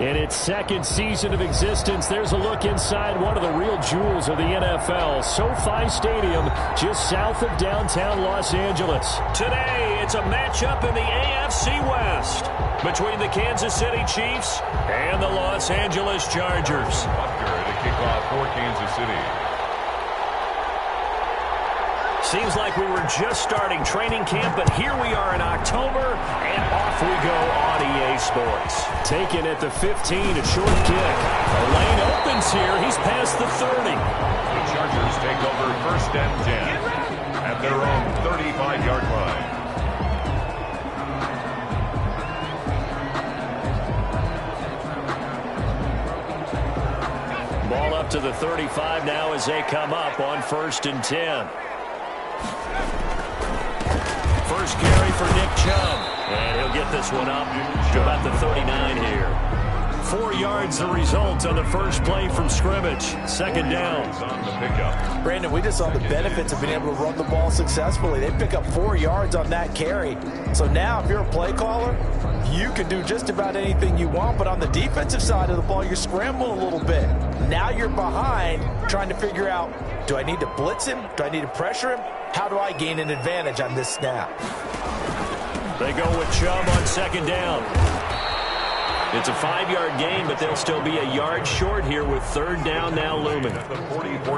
In its second season of existence, there's a look inside one of the real jewels of the NFL, SoFi Stadium, just south of downtown Los Angeles. Today, it's a matchup in the AFC West between the Kansas City Chiefs and the Los Angeles Chargers. To kick off for Kansas City. Seems like we were just starting training camp, but here we are in October, and off we go on EA Sports. Taken at the 15, a short kick. A lane opens here. He's past the 30. The Chargers take over 1st and 10 at their own 35-yard line. Ball up to the 35 now as they come up on 1st and 10. First carry for Nick Chubb. And he'll get this one up to about the 39 here. 4 yards the result on the first play from scrimmage. 2nd down. On the pickup. Brandon, we just saw the benefits of being able to run the ball successfully. They pick up 4 yards on that carry. So now if you're a play caller, you can do just about anything you want. But on the defensive side of the ball, you're scrambling a little bit. Now you're behind trying to figure out, do I need to blitz him? Do I need to pressure him? How do I gain an advantage on this snap? They go with Chubb on 2nd down. It's a 5-yard gain, but they'll still be a yard short here with 3rd down now looming. All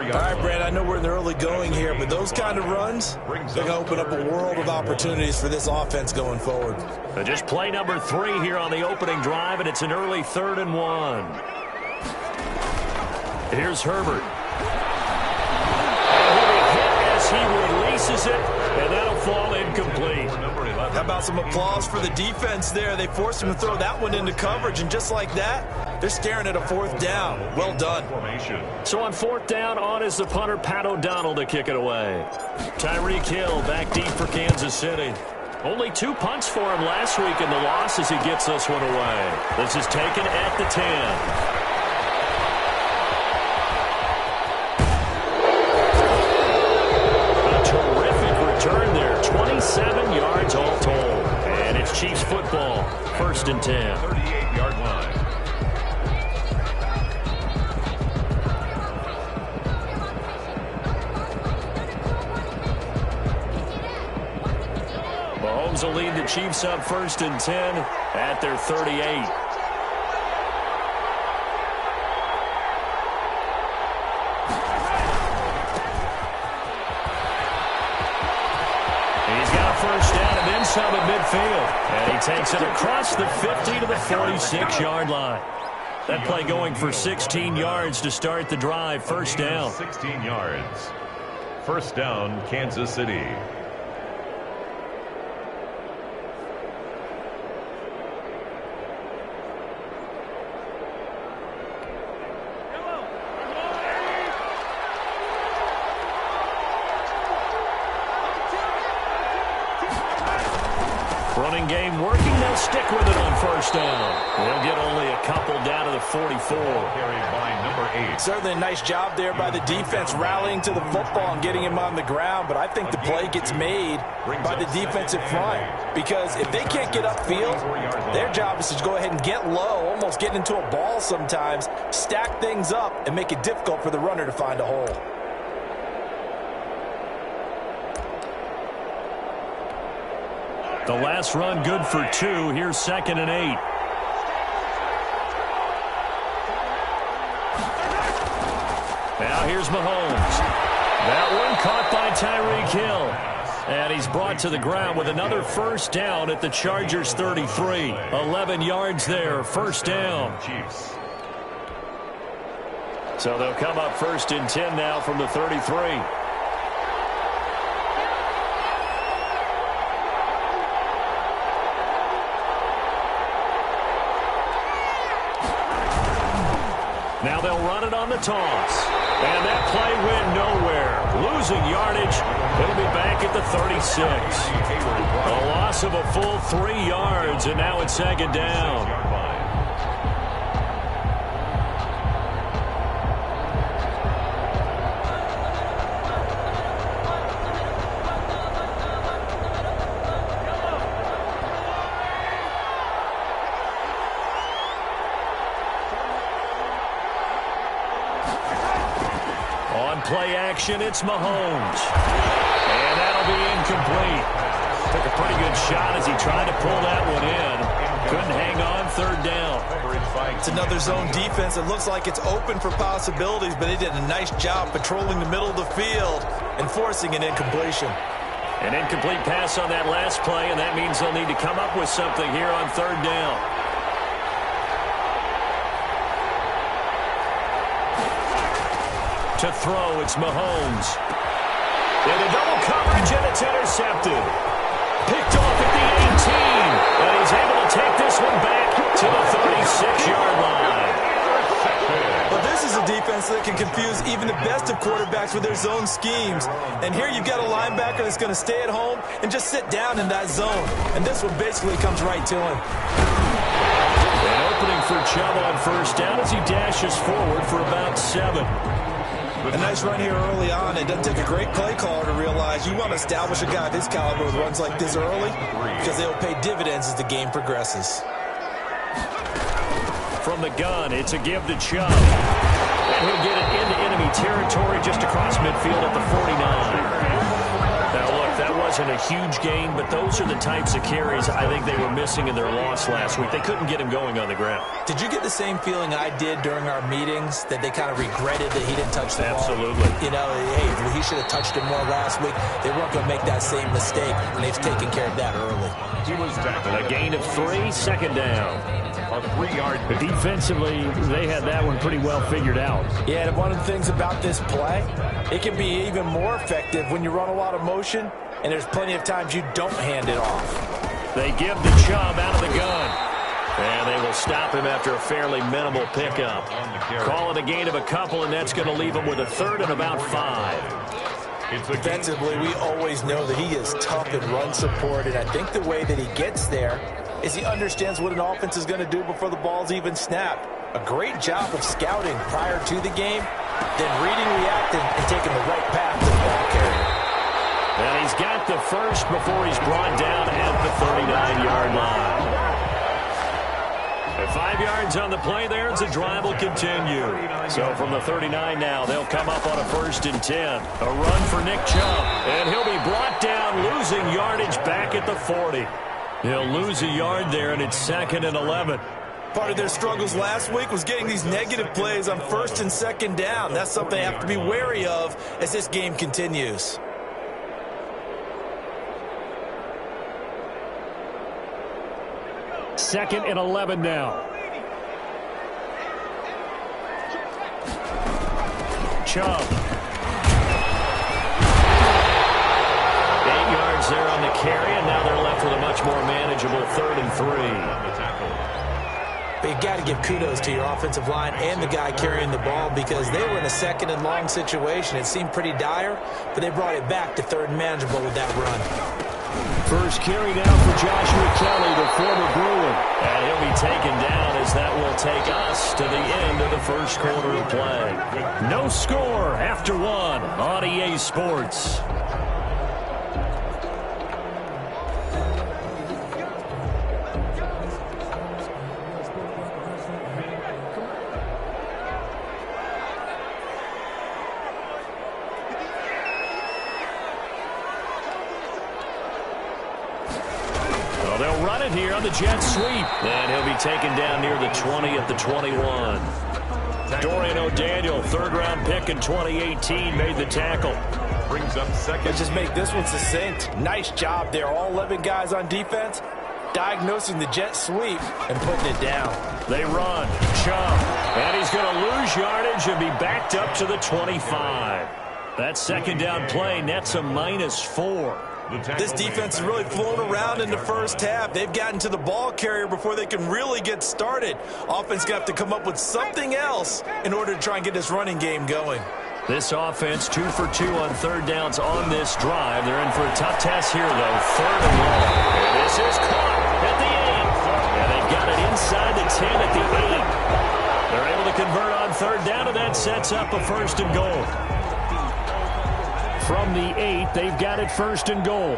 right, Brad, I know we're in the early going here, but those kind of runs, they're going to open up a world of opportunities for this offense going forward. Just play number 3 here on the opening drive, and it's an early 3rd and 1. Here's Herbert. He releases it, and that'll fall incomplete. How about some applause for the defense there? They forced him to throw that one into coverage, and just like that, they're staring at a 4th down. Well done. So on 4th down, on is the punter, Pat O'Donnell, to kick it away. Tyreek Hill back deep for Kansas City. Only 2 punts for him last week in the loss as he gets this one away. This is taken at the 10. Turn there, 27 yards all told. And it's Chiefs football, 1st and 10. 38-yard line. Mahomes will lead the Chiefs up 1st and 10 at their 38. First down and then some at midfield. And he takes it across the 50 to the 46-yard line. That play going for 16 yards to start the drive. 1st down. 16 yards. 1st down, Kansas City. Running game working. They'll stick with it on 1st down. They'll get only a couple down to the 44. Carried by number 8. Certainly a nice job there by the defense rallying to the football and getting him on the ground. But I think the play gets made by the defensive front. Because if they can't get upfield, their job is to go ahead and get low, almost get into a ball sometimes, stack things up, and make it difficult for the runner to find a hole. The last run good for 2. Here's 2nd and 8. Now here's Mahomes. That one caught by Tyreek Hill. And he's brought to the ground with another 1st down at the Chargers 33. 11 yards there, 1st down. So they'll come up 1st and 10 now from the 33. Now they'll run it on the toss. And that play went nowhere. Losing yardage. It'll be back at the 36. A loss of a full 3 yards, and now it's 2nd down. play action. It's Mahomes. And that'll be incomplete. Took a pretty good shot as he tried to pull that one in. Couldn't hang on, third down. It's another zone defense. It looks like it's open for possibilities, but they did a nice job patrolling the middle of the field and forcing an incompletion. An incomplete pass on that last play, and that means they'll need to come up with something here on third down. To throw, it's Mahomes. Into double coverage, and it's intercepted. Picked off at the 18, and he's able to take this one back to the 36-yard line. Well, this is a defense that can confuse even the best of quarterbacks with their zone schemes. And here you've got a linebacker that's going to stay at home and just sit down in that zone. And this one basically comes right to him. An opening for Chubb on first down as he dashes forward for about 7. A nice run here early on. It doesn't take a great play caller to realize you want to establish a guy of his caliber with runs like this early because they'll pay dividends as the game progresses. From the gun, it's a give to Chubb. And he'll get it into enemy territory just across midfield at the 49. Now, look, that wasn't a huge gain, but those are the types of carries I think they were missing in their loss last week. They couldn't get him going on the ground. Did you get the same feeling I did during our meetings, that they kind of regretted that he didn't touch the ball? Absolutely. You know, hey, he should have touched it more last week. They weren't going to make that same mistake, and they've taken care of that early. He was tackled. A gain of 3, second down. A 3-yard. But defensively, they had that one pretty well figured out. Yeah, and one of the things about this play, it can be even more effective when you run a lot of motion, and there's plenty of times you don't hand it off. They give the Chubb out of the gun. And they will stop him after a fairly minimal pickup. Call it a gain of a couple, and that's going to leave him with a third and about 5. Defensively, we always know that he is tough in run support, and I think the way that he gets there is he understands what an offense is going to do before the ball's even snapped. A great job of scouting prior to the game, then reading, reacting, and taking the right path to the ball carrier. And he's got the first before he's brought down at the 39-yard line. At 5 yards on the play there, as the drive will continue. So from the 39 now, they'll come up on a 1st and 10. A run for Nick Chubb, and he'll be brought down, losing yardage back at the 40. He'll lose a yard there, and it's 2nd and 11. Part of their struggles last week was getting these negative plays on 1st and 2nd down. That's something they have to be wary of as this game continues. Second and 11 now. Chubb. 8 yards there on the carry, and now they're left with a much more manageable 3rd and 3. But you got to give kudos to your offensive line and the guy carrying the ball, because they were in a 2nd and long situation. It seemed pretty dire, but they brought it back to 3rd and manageable with that run. First carry down for Joshua Kelly, the former Bruin. And he'll be taken down as that will take us to the end of the first quarter of play. No score after 1 on EA Sports. They'll run it here on the jet sweep. And he'll be taken down near the 20 at the 21. Dorian O'Daniel, 3rd-round pick in 2018, made the tackle. Brings up 2nd. Let's just make this one succinct. Nice job there. All 11 guys on defense diagnosing the jet sweep and putting it down. They run. Chubb. And he's going to lose yardage and be backed up to the 25. That 2nd down play nets a -4. This defense is really flown around in the first half. They've gotten to the ball carrier before they can really get started. Offense got to come up with something else in order to try and get this running game going. This offense 2 for 2 on 3rd downs on this drive. They're in for a tough test here, though. 3rd and long. And this is caught at the 8. And they've got it inside the 10 at the 8. They're able to convert on 3rd down, and that sets up a 1st and goal. From the 8, they've got it 1st and goal.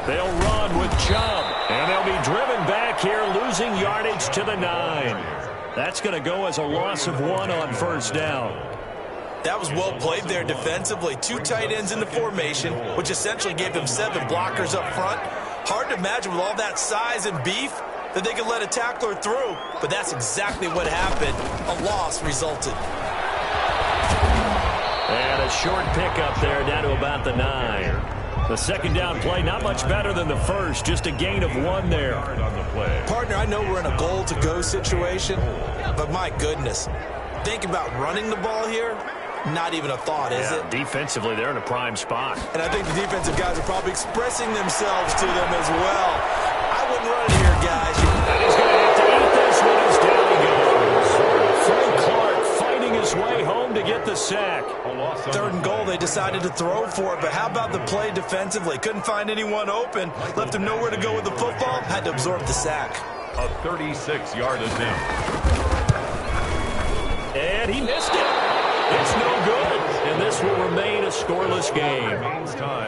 They'll run with Chubb, and they'll be driven back here, losing yardage to the 9. That's going to go as a loss of 1 on first down. That was well played there defensively. 2 tight ends in the formation, which essentially gave them 7 blockers up front. Hard to imagine with all that size and beef that they could let a tackler through, but that's exactly what happened. A loss resulted. And a short pickup there down to about the 9. The second down play, not much better than the first, just a gain of 1 there. Partner, I know we're in a goal-to-go situation, but my goodness, think about running the ball here. Not even a thought, is it? Defensively, they're in a prime spot. And I think the defensive guys are probably expressing themselves to them as well. I wouldn't run it here, guys. And he's going to have to eat this when he's down he goes. Frank Clark fighting his way home to get the sack. 3rd and goal, they decided to throw for it, but how about the play defensively? Couldn't find anyone open, left him nowhere to go with the football, had to absorb the sack. A 36-yard attempt. And he missed it. It's no good, and this will remain a scoreless game.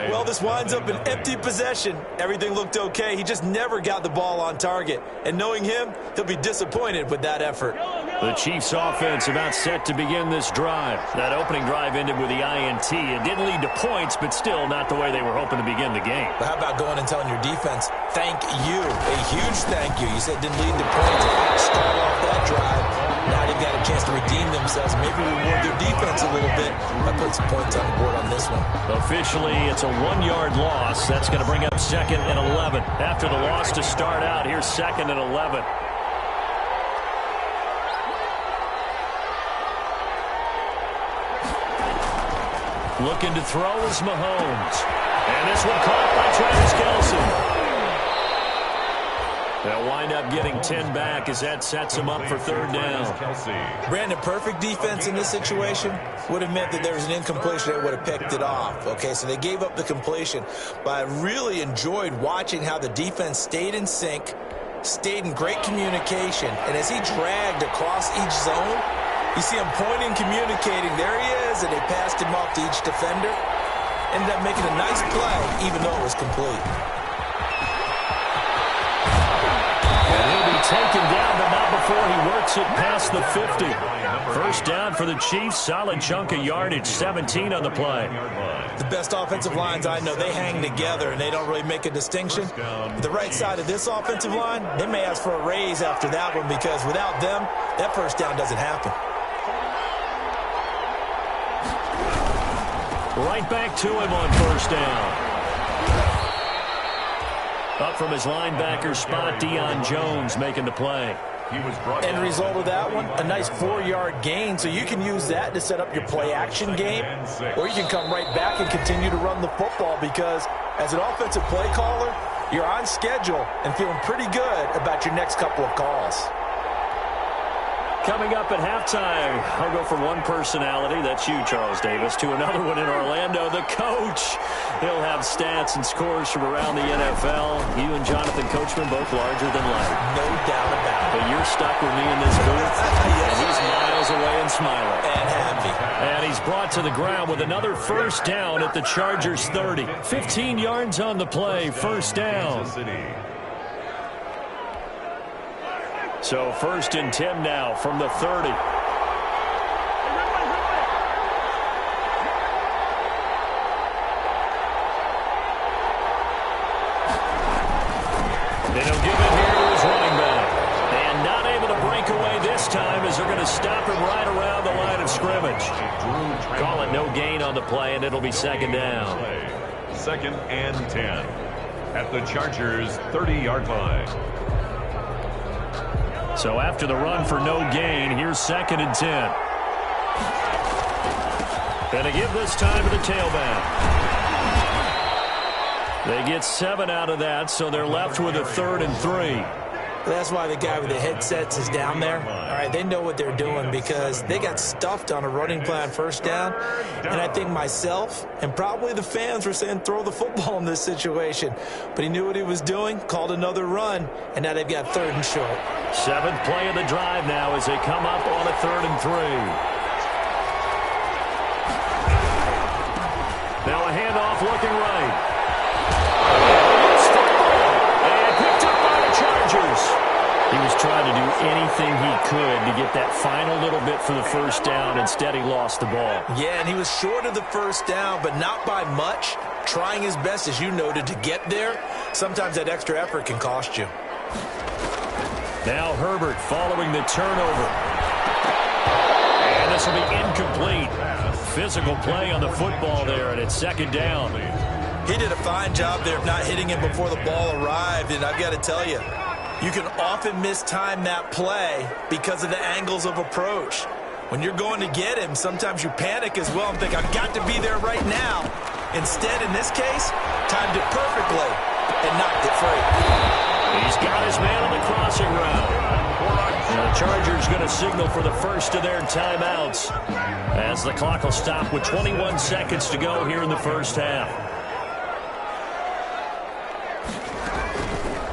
Well, this winds up an empty possession. Everything looked okay. He just never got the ball on target. And knowing him, he'll be disappointed with that effort. The Chiefs' offense about set to begin this drive. That opening drive ended with the INT. It didn't lead to points, but still not the way they were hoping to begin the game. But how about going and telling your defense, thank you, a huge thank you. You said it didn't lead to points. Start off that drive. Now they've got a chance to redeem themselves. Maybe reward their defense a little bit by putting some points on the board on this one. Officially, it's a 1-yard loss. That's going to bring up 2nd and 11. After the loss to start out, here's 2nd and 11. Looking to throw is Mahomes. And this one caught by Travis Kelce. They'll wind up getting 10 back as that sets them up for 3rd down. Brandon, perfect defense in this situation would have meant that there was an incompletion that would have picked it off. Okay, so they gave up the completion. But I really enjoyed watching how the defense stayed in sync, stayed in great communication. And as he dragged across each zone, you see him pointing, communicating. There he is, and they passed him off to each defender. Ended up making a nice play, even though it was complete. Taken down, but not before he works it past the 50. First down for the Chiefs. Solid chunk of yardage, 17 on the play. The best offensive lines I know, they hang together and they don't really make a distinction. The right side of this offensive line, they may ask for a raise after that one because without them, that first down doesn't happen. Right back to him on first down. Up from his linebacker spot, Deion Jones making the play. End result of that one, a nice 4-yard gain, so you can use that to set up your play-action game, or you can come right back and continue to run the football because as an offensive play caller, you're on schedule and feeling pretty good about your next couple of calls. Coming up at halftime, I'll go from one personality, that's you, Charles Davis, to another one in Orlando, the coach. He'll have stats and scores from around the NFL. You and Jonathan Coachman both larger than life. No doubt about it. But you're stuck with me in this booth, and he's miles away and smiling. And happy. And he's brought to the ground with another first down at the Chargers 30. 15 yards on the play, first down. So 1st and 10 now from the 30. And he'll give it here to his running back. And not able to break away this time as they're going to stop him right around the line of scrimmage. Call it no gain on the play, and it'll be 2nd down. 2nd and 10 at the Chargers' 30-yard line. So after the run for no gain, here's 2nd and 10. And to give this time to the tailback. They get 7 out of that, so they're left with a 3rd and 3. That's why the guy with the headsets is down there. All right, they know what they're doing because they got stuffed on a running play on first down. And I think myself and probably the fans were saying throw the football in this situation. But he knew what he was doing, called another run, and now they've got 3rd and short. 7th play of the drive now as they come up on a 3rd and 3. Now a handoff looking right. And picked up by the Chargers. He was trying to do anything he could to to get that final little bit for the first down. Instead, he lost the ball. Yeah, and he was short of the first down, but not by much. Trying his best, as you noted, to get there. Sometimes that extra effort can cost you. Now Herbert following the turnover. And this will be incomplete. Physical play on the football there, and it's second down. He did a fine job there of not hitting him before the ball arrived, and I've got to tell you, you can often mistime that play because of the angles of approach. When you're going to get him, sometimes you panic as well and think, I've got to be there right now. Instead, in this case, timed it perfectly and knocked it free. He's got his man on the crossing route. And the Chargers going to signal for the first of their timeouts as the clock will stop with 21 seconds to go here in the first half.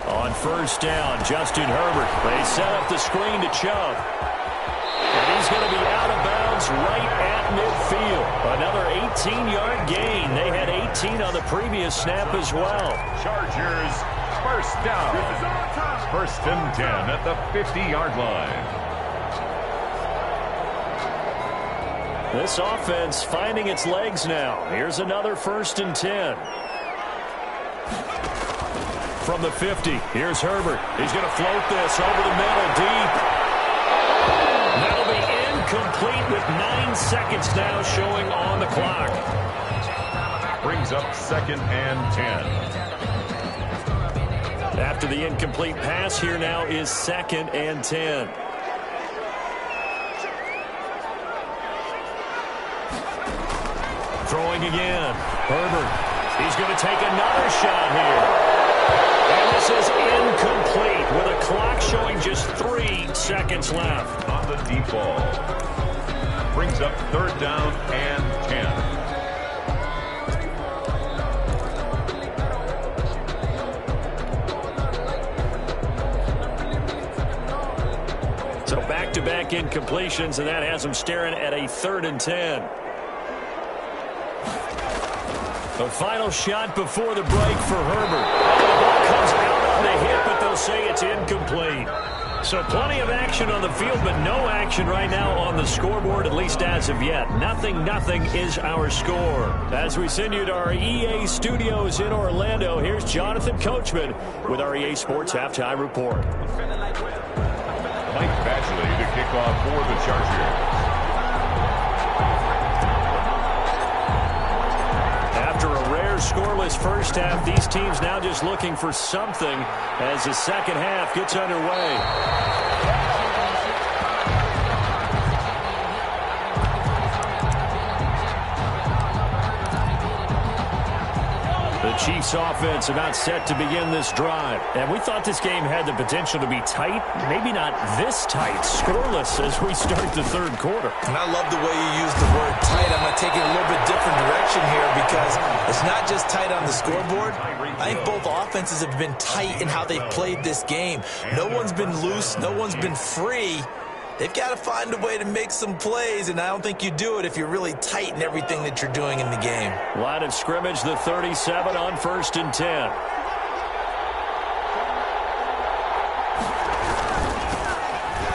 On first down, Justin Herbert. They set up the screen to Chubb. And he's going to be out of bounds right at midfield. Another 18-yard gain. They had 18 on the previous snap as well. Chargers, first down. First and 10 at the 50-yard line. This offense finding its legs now. Here's another first and 10. From the 50, here's Herbert. He's going to float this over the middle, deep. That'll be incomplete with 9 seconds now showing on the clock. Brings up second and 10. After the incomplete pass, here now is second and 10. Throwing again. Herbert. He's going to take another shot here. And this is incomplete with a clock showing just 3 seconds left. On the deep ball. Brings up third down and 10. So back-to-back incompletions, and that has them staring at a third and 10. The final shot before the break for Herbert. The ball comes out on the hit, but they'll say it's incomplete. So plenty of action on the field, but no action right now on the scoreboard, at least as of yet. 0-0 is our score. As we send you to our EA studios in Orlando, here's Jonathan Coachman with our EA Sports Halftime Report. Mike Badgley to kick off for the Chargers. After a rare scoreless first half, these teams now just looking for something as the second half gets underway. The Chiefs offense about set to begin this drive. And we thought this game had the potential to be tight. Maybe not this tight. Scoreless as we start the third quarter. And I love the way you use the word tight. I'm going to take it a little bit different direction here because it's not just tight on the scoreboard. I think both offenses have been tight in how they've played this game. No one's been loose. No one's been free. They've got to find a way to make some plays, and I don't think you do it if you're really tight in everything that you're doing in the game. Line of scrimmage, the 37 on first and 10.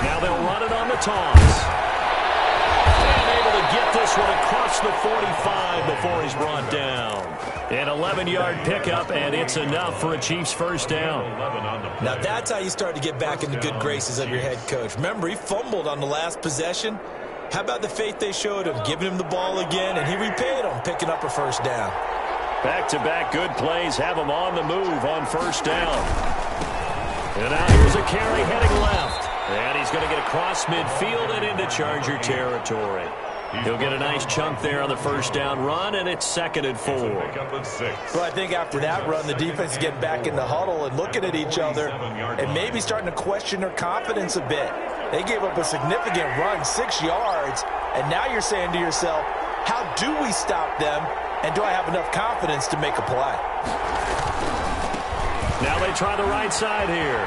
Now they'll run it on the toss. And able to get this one across the 45 before he's brought down. An 11-yard pickup, and it's enough for a Chiefs first down. Now that's how you start to get back in the good graces of your head coach. Remember, he fumbled on the last possession. How about the faith they showed him, giving him the ball again, and he repaid him, picking up a first down. Back-to-back good plays have him on the move on first down. And now here's a carry heading left. And he's going to get across midfield and into Charger territory. He'll get a nice chunk there on the first down run, and it's second and 4. Well, I think after that run, the defense is getting back in the huddle and looking at each other and maybe starting to question their confidence a bit. They gave up a significant run, 6 yards, and now you're saying to yourself, how do we stop them, and do I have enough confidence to make a play? Now they try the right side here.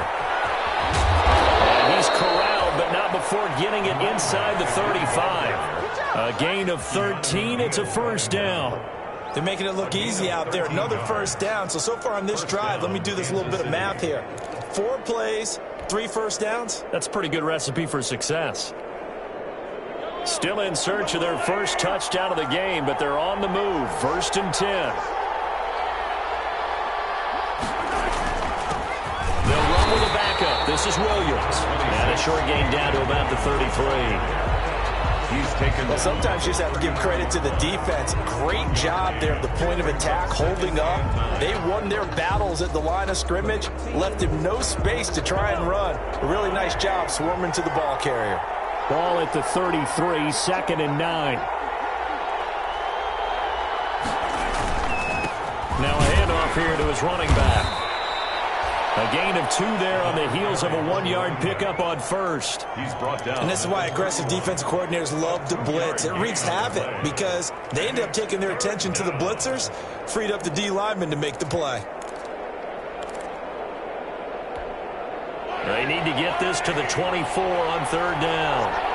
And he's corralled, but not before getting it inside the 35. A gain of 13. It's a first down. They're making it look easy out there. Another first down. So far on this drive, let me do this little bit of math here. 4 plays, get 3 first downs? That's a pretty good recipe for success. Still in search of their first touchdown of the game, but they're on the move. 1st and 10. They'll run with a backup. This is Williams. And a short gain down to about the 33. He's taken. Well, sometimes you just have to give credit to the defense. Great job there at the point of attack, holding up. They won their battles at the line of scrimmage, left him no space to try and run. A really nice job swarming to the ball carrier. Ball at the 33, 2nd and 9. Now a handoff here to his running back. A gain of 2 there on the heels of a 1-yard pickup on 1st. He's brought down. And this is why aggressive defensive coordinators love to blitz. It wreaks havoc because they end up taking their attention to the blitzers, freed up the D lineman to make the play. They need to get this to the 24 on 3rd down.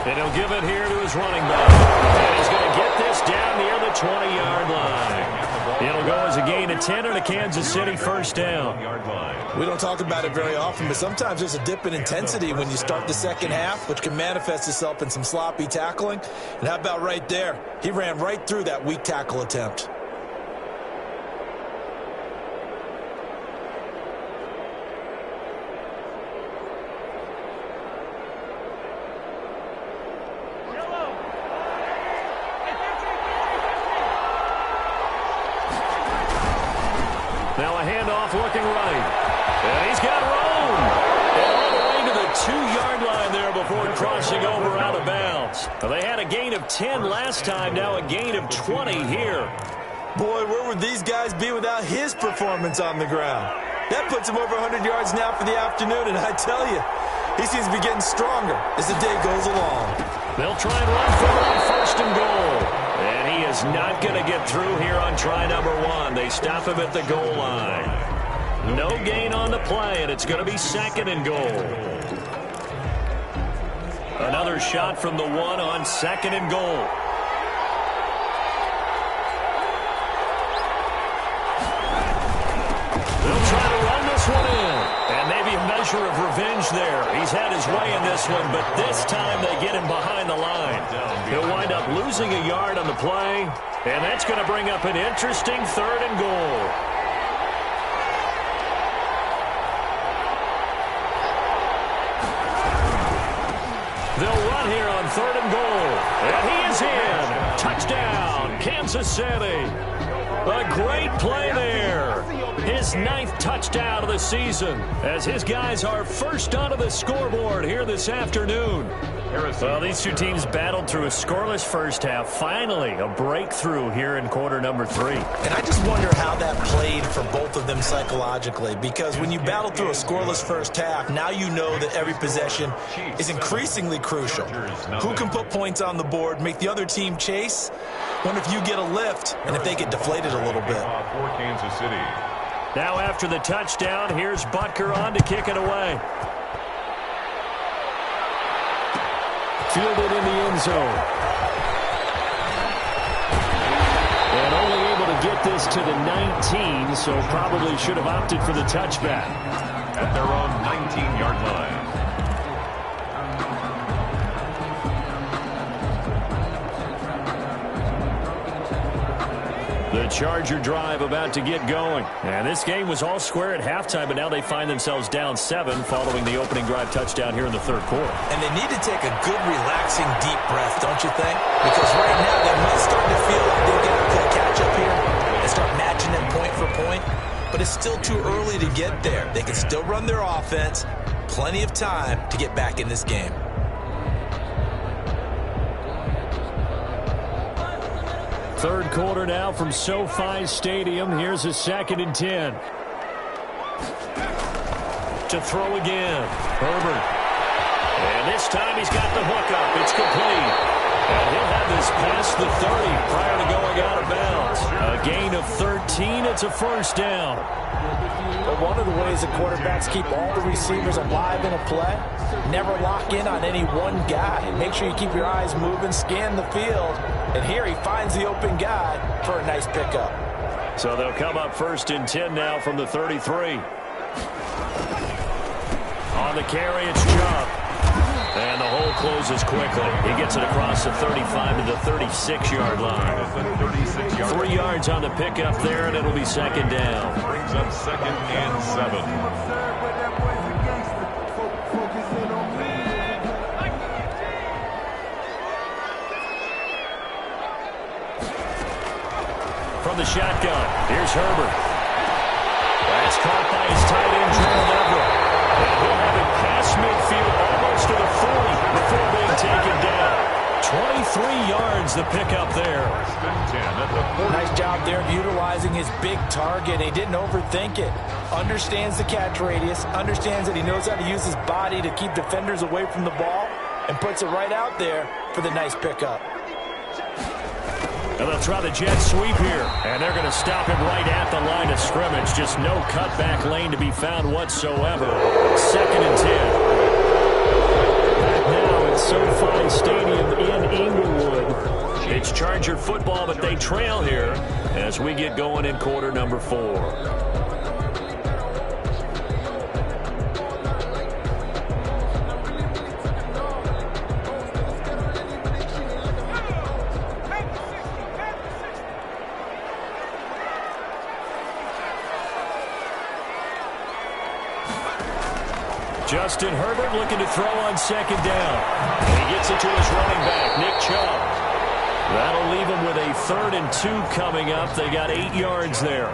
And he'll give it here to his running back. And he's going to get this down near the 20-yard line. It'll go as a gain of 10 and a Kansas City 1st down. We don't talk about it very often, but sometimes there's a dip in intensity when you start the second half, which can manifest itself in some sloppy tackling. And how about right there? He ran right through that weak tackle attempt. Now a handoff looking right. And he's got room. And all the way to the 2-yard line there before crossing over out of bounds. Well, they had a gain of 10 last time, now a gain of 20 here. Boy, where would these guys be without his performance on the ground? That puts him over 100 yards now for the afternoon, and I tell you, he seems to be getting stronger as the day goes along. They'll try and run for it on 1st and goal. And he is not going to get through here on try number 1. They stop him at the goal line. No gain on the play, and it's going to be 2nd and goal. Another shot from the 1 on 2nd and goal. They'll try to run this one in. And maybe a measure of revenge there. He's had his way in this one, but this time they get him behind the line. He'll wind up losing a yard on the play, and that's going to bring up an interesting 3rd and goal. They'll run here on 3rd and goal, and he is in. Touchdown, Kansas City. A great play there. His 9th touchdown of the season as his guys are first onto the scoreboard here this afternoon. Well, these two teams battled through a scoreless first half. Finally, a breakthrough here in quarter number 3. And I just wonder how that played for both of them psychologically, because when you battle through a scoreless first half, now you know that every possession is increasingly crucial. Who can put points on the board, make the other team chase? Wonder if you get a lift and if they get deflated a little bit. For Kansas City. Now after the touchdown, here's Butker on to kick it away. Fielded in the end zone. And only able to get this to the 19, so probably should have opted for the touchback. At their own 19-yard line. The Charger drive about to get going. And this game was all square at halftime, but now they find themselves down 7 following the opening drive touchdown here in the 3rd quarter. And they need to take a good, relaxing, deep breath, don't you think? Because right now they might start to feel like they're going to play catch-up here and start matching them point for point. But it's still too early to get there. They can still run their offense. Plenty of time to get back in this game. Third quarter now from SoFi Stadium. Here's a 2nd and 10. To throw again. Herbert. And this time he's got the hook up. It's complete. And he'll have this past the 30 prior to going out of bounds. A gain of 13. It's a first down. But one of the ways that quarterbacks keep all the receivers alive in a play, never lock in on any one guy. Make sure you keep your eyes moving, scan the field. And here he finds the open guy for a nice pickup. So they'll come up first and 10 now from the 33. On the carry, it's Chubb. And the hole closes quickly. He gets it across the 35 to the 36-yard line. 3 yards on the pickup there, and it'll be second down. Brings up second and 7. From the shotgun, here's Herbert. That's caught by his tight end, Gerald Everett. And he'll have it past midfield almost to the 40 before being taken down. 23 yards the pickup there. Nice job there of utilizing his big target. He didn't overthink it. Understands the catch radius. Understands that he knows how to use his body to keep defenders away from the ball. And puts it right out there for the nice pickup. And they'll try the jet sweep here. And they're going to stop him right at the line of scrimmage. Just no cutback lane to be found whatsoever. Second and 10. Now at SoFi Stadium in Inglewood. It's Charger football, but they trail here as we get going in quarter number 4. Justin Herbert looking to throw on second down. And he gets it to his running back, Nick Chubb. That'll leave him with a 3rd and 2 coming up. They got 8 yards there.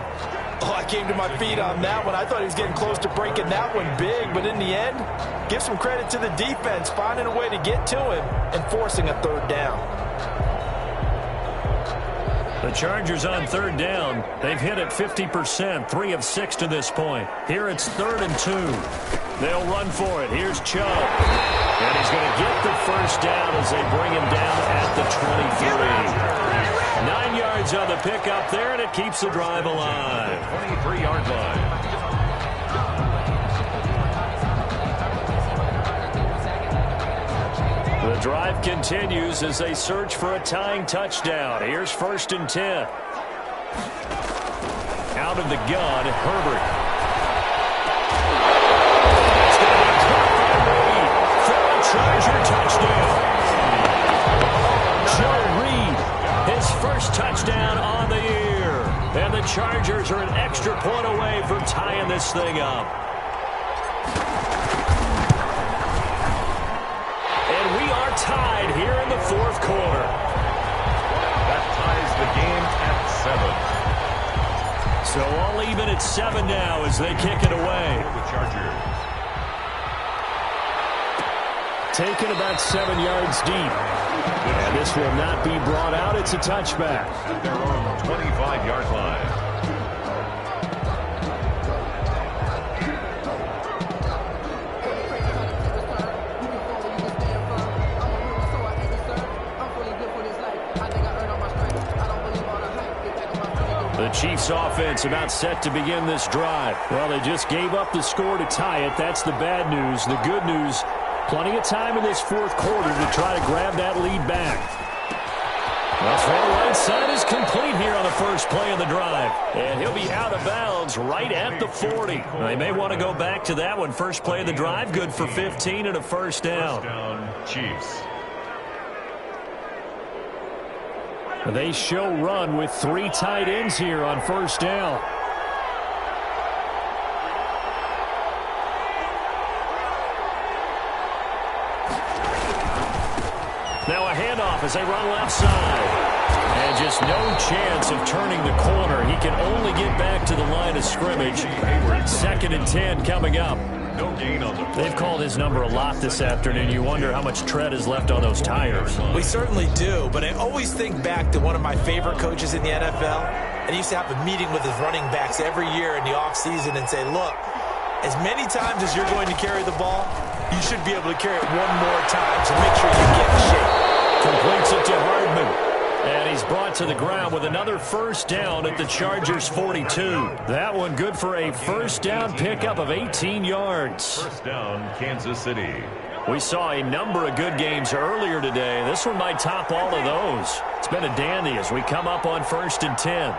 Oh, I came to my feet on that one. I thought he was getting close to breaking that one big, but in the end, give some credit to the defense, finding a way to get to him and forcing a 3rd down. The Chargers on 3rd down. They've hit it 50%, 3 of 6 to this point. Here it's 3rd and 2. They'll run for it. Here's Chubb. And he's going to get the first down as they bring him down at the 23. 9 yards on the pickup there, and it keeps the drive alive. 23-yard line. The drive continues as they search for a tying touchdown. Here's 1st and 10. Out of the gun, Herbert. Charger touchdown. Joe Reed, his first touchdown on the year. And the Chargers are an extra point away from tying this thing up. And we are tied here in the 4th quarter. That ties the game at 7. So all even at 7 now as they kick it away. The Chargers. Taken about 7 yards deep. And this will not be brought out. It's a touchback. At their own 25-yard line. The Chiefs offense about set to begin this drive. Well, they just gave up the score to tie it. That's the bad news. The good news, plenty of time in this 4th quarter to try to grab that lead back. Well, throw right side is complete here on the first play of the drive. And he'll be out of bounds right at the 40. They may want to go back to that one. First play of the drive, good for 15 and a first down. First down, Chiefs. They show run with 3 tight ends here on first down. Now a handoff as they run left side. And just no chance of turning the corner. He can only get back to the line of scrimmage. 2nd and 10 coming up. No gain on the play. They've called his number a lot this afternoon. You wonder how much tread is left on those tires. We certainly do, but I always think back to one of my favorite coaches in the NFL. And he used to have a meeting with his running backs every year in the offseason and say, look, as many times as you're going to carry the ball, you should be able to carry it one more time, so make sure you get in shape. Completes it to And he's brought to the ground with another first down at the Chargers' 42. That one good for a first down pickup of 18 yards. First down, Kansas City. We saw a number of good games earlier today. This one might top all of those. It's been a dandy as we come up on 1st and 10.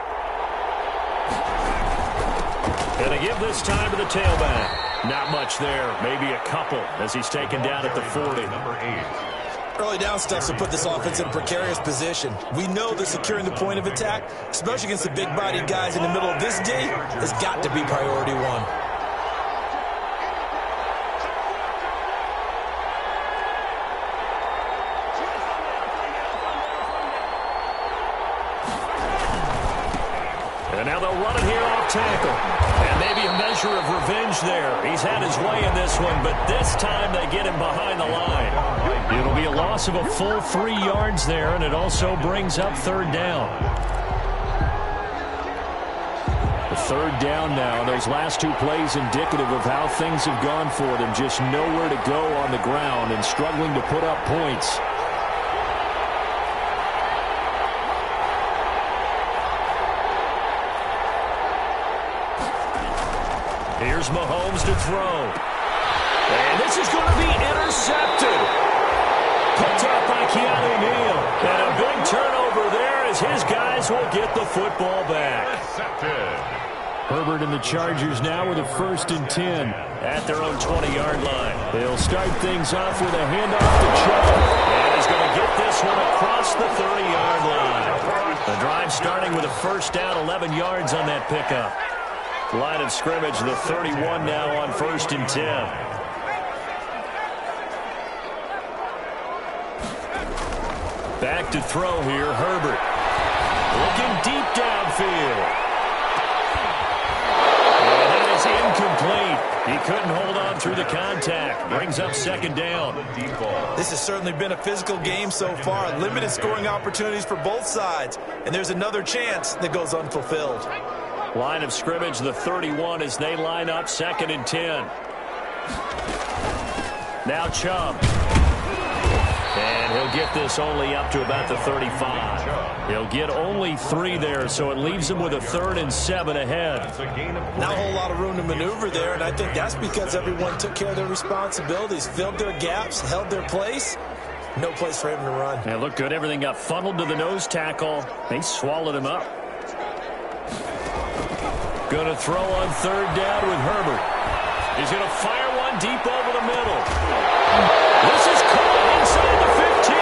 Going to give this time to the tailback. Not much there. Maybe a couple as he's taken down at the 40. Number 8. Early down stuff to put this offense in a precarious position. We know that securing the point of attack, especially against the big-bodied guys in the middle of this D, has got to be priority one. And now they'll run it here off tackle. And maybe a measure of revenge there. He's had his way in this one, but this time they get him behind the line. It'll be a loss of a full 3 yards there, and it also brings up 3rd down. The 3rd down now. Those last 2 plays indicative of how things have gone for them. Just nowhere to go on the ground and struggling to put up points. Here's Mahomes to throw. And this is going to be intercepted. Picked up by Keanu Neal. And a big turnover there as his guys will get the football back. Intercepted. Herbert and the Chargers now with a 1st and 10 at their own 20-yard line. They'll start things off with a handoff to Chubb. And he's going to get this one across the 30-yard line. The drive starting with a first down, 11 yards on that pickup. Line of scrimmage, the 31 now on 1st and 10. Back to throw here, Herbert. Looking deep downfield. And that is incomplete. He couldn't hold on through the contact. Brings up 2nd down. This has certainly been a physical game so far. Limited scoring opportunities for both sides. And there's another chance that goes unfulfilled. Line of scrimmage, the 31 as they line up 2nd and 10. Now Chubb. And he'll get this only up to about the 35. He'll get only 3 there, so it leaves him with a 3rd and 7 ahead. Not a whole lot of room to maneuver there, and I think that's because everyone took care of their responsibilities, filled their gaps, held their place. No place for him to run. Yeah, looked good. Everything got funneled to the nose tackle. They swallowed him up. Going to throw on 3rd down with Herbert. He's going to fire one deep over the middle. This is caught inside the 15.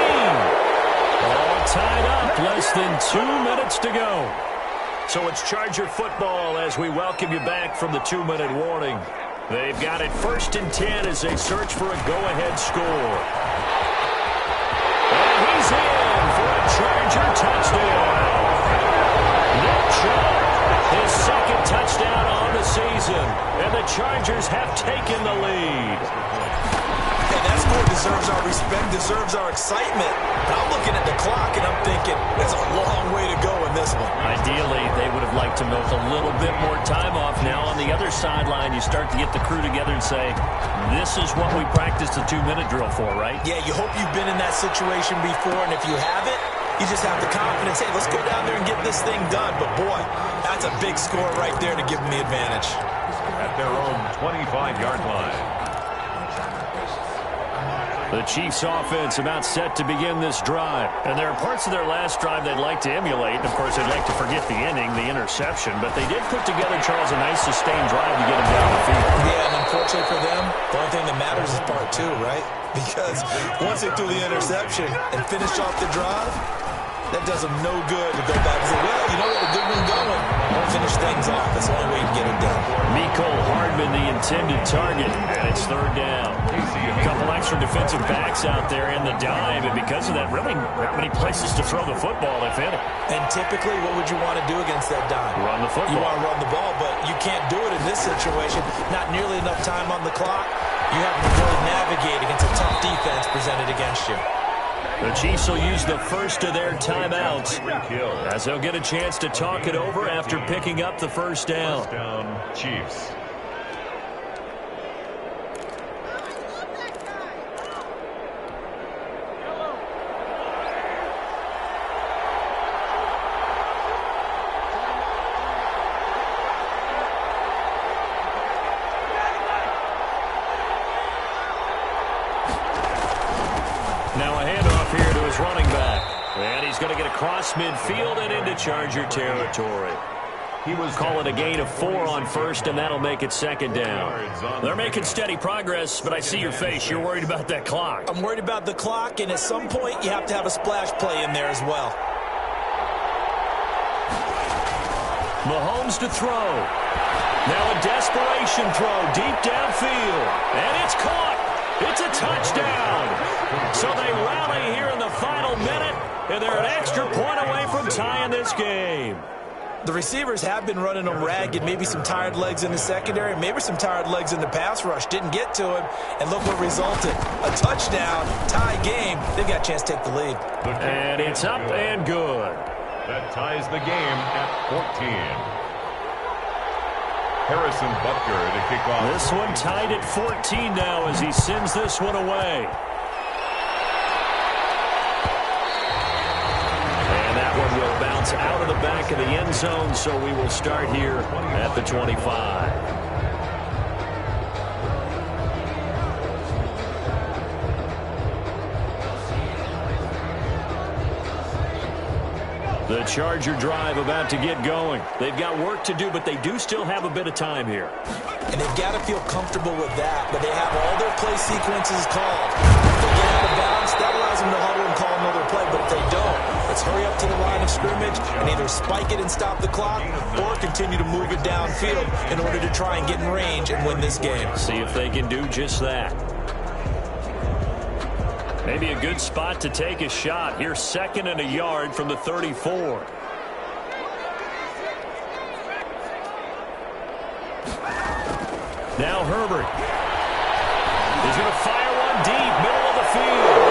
All tied up. Less than 2 minutes to go. So it's Charger football as we welcome you back from the 2-minute warning. They've got it 1st and 10 as they search for a go-ahead score. And he's in for a Charger touchdown. Nick Chubb. His 2nd touchdown on the season, and the Chargers have taken the lead. Hey, that score deserves our respect, deserves our excitement. But I'm looking at the clock, and I'm thinking, it's a long way to go in this one. Ideally, they would have liked to milk a little bit more time off. Now, on the other sideline, you start to get the crew together and say, this is what we practiced the 2-minute drill for, right? Yeah, you hope you've been in that situation before, and if you haven't, you just have the confidence, hey, let's go down there and get this thing done. But, boy, that's a big score right there to give them the advantage. At their own 25-yard line. The Chiefs offense about set to begin this drive. And there are parts of their last drive they'd like to emulate. And, of course, they'd like to forget the ending, the interception. But they did put together, Charles, a nice sustained drive to get them down the field. Yeah, and unfortunately for them, the only thing that matters is part 2, right? Because once they threw the interception and finished off the drive, that does them no good to go back and say, well, you know what, a good one going. Don't finish things off. That's the only way you can get it done. Mecole Hardman, the intended target, and it's 3rd down. A couple extra defensive backs out there in the dime, and because of that, really not many places to throw the football, if any. And typically, what would you want to do against that dime? Run the football. You want to run the ball, but you can't do it in this situation. Not nearly enough time on the clock. You have to really navigate against a tough defense presented against you. The Chiefs will use the first of their timeouts as they'll get a chance to talk it over after picking up the first down. First down, Chiefs. Now a handoff here to his running back. And he's going to get across midfield and into Charger territory. He was calling a gain of 4 on first, and that'll make it second down. They're making steady progress, but I see your face. You're worried about that clock. I'm worried about the clock, and at some point you have to have a splash play in there as well. Mahomes to throw. Now a desperation throw deep downfield. And it's caught. It's a touchdown. So they rally here in the final minute, and they're an extra point away from tying this game. The receivers have been running them ragged, maybe some tired legs in the secondary, maybe some tired legs in the pass rush. Didn't get to him, and look what resulted. A touchdown, tie game. They've got a chance to take the lead. And it's up and good. That ties the game at 14. Harrison Butker to kick off. This one tied at 14 now as he sends this one away. And that one will bounce out of the back of the end zone, so we will start here at the 25. The Charger drive about to get going. They've got work to do, but they do still have a bit of time here. And they've got to feel comfortable with that, but they have all their play sequences called. If they get out of bounds, that allows them to huddle and call another play, but if they don't, let's hurry up to the line of scrimmage and either spike it and stop the clock or continue to move it downfield in order to try and get in range and win this game. See if they can do just that. Maybe a good spot to take a shot. Here's 2nd and a yard from the 34. Now Herbert. He's going to fire one deep, middle of the field.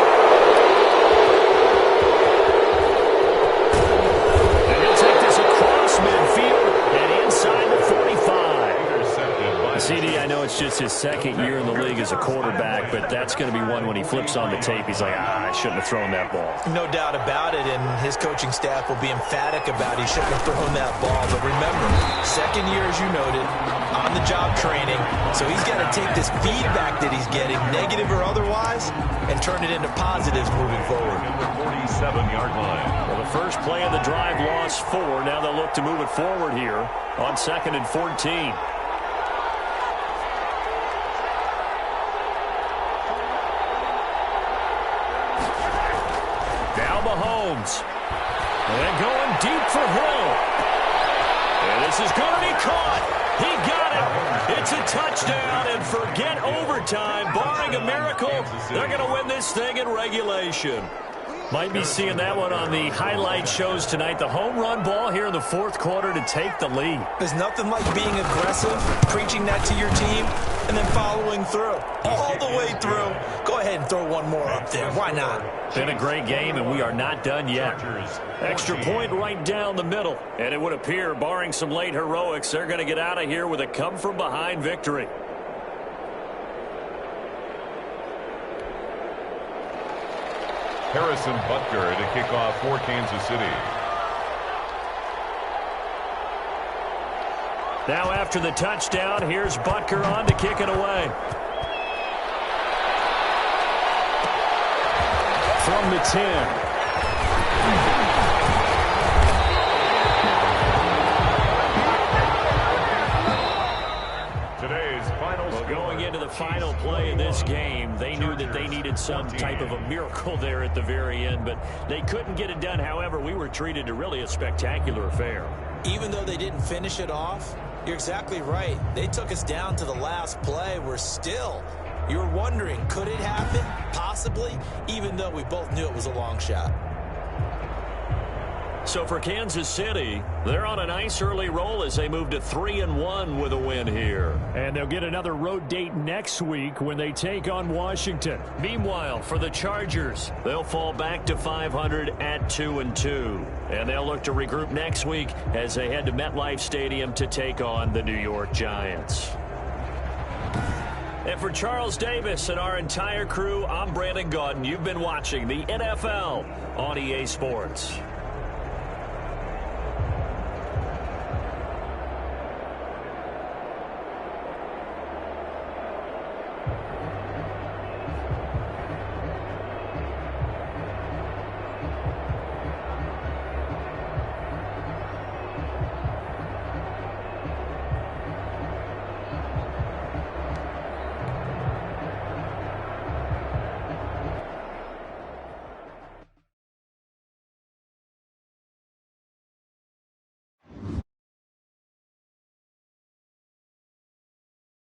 And he'll take this across midfield and inside the 45. CD, I know it's just his 2nd year in the league as a quarterback, but that's going to be one when he flips on the tape. He's like, I shouldn't have thrown that ball. No doubt about it, and his coaching staff will be emphatic about he shouldn't have thrown that ball. But remember, 2nd year, as you noted, on-the-job training, so he's got to take this feedback that he's getting, negative or otherwise, and turn it into positives moving forward. 47-yard line. Well, the first play of the drive lost 4. Now they'll look to move it forward here on 2nd and 14. Mahomes. And going deep for Hill. And this is going to be caught. He got it. It's a touchdown, and forget overtime. Barring a miracle, they're going to win this thing in regulation. Might be seeing that one on the highlight shows tonight. The home run ball here in the 4th quarter to take the lead. There's nothing like being aggressive, preaching that to your team, and then following through. All the way through. Go ahead and throw one more up there. Why not? Been a great game, and we are not done yet. Extra point right down the middle. And it would appear, barring some late heroics, they're going to get out of here with a come-from-behind victory. Harrison Butker to kick off for Kansas City. Now after the touchdown, here's Butker on to kick it away. From the 10. Going into the final play of this game, they knew that they needed some type of a miracle there at the very end, but they couldn't get it done. However, we were treated to really a spectacular affair. Even though they didn't finish it off, you're exactly right. They took us down to the last play. You were wondering, could it happen? Possibly, even though we both knew it was a long shot. So for Kansas City, they're on a nice early roll as they move to 3-1 with a win here. And they'll get another road date next week when they take on Washington. Meanwhile, for the Chargers, they'll fall back to 500 at 2-2. And they'll look to regroup next week as they head to MetLife Stadium to take on the New York Giants. And for Charles Davis and our entire crew, I'm Brandon Gaudin. You've been watching the NFL on EA Sports.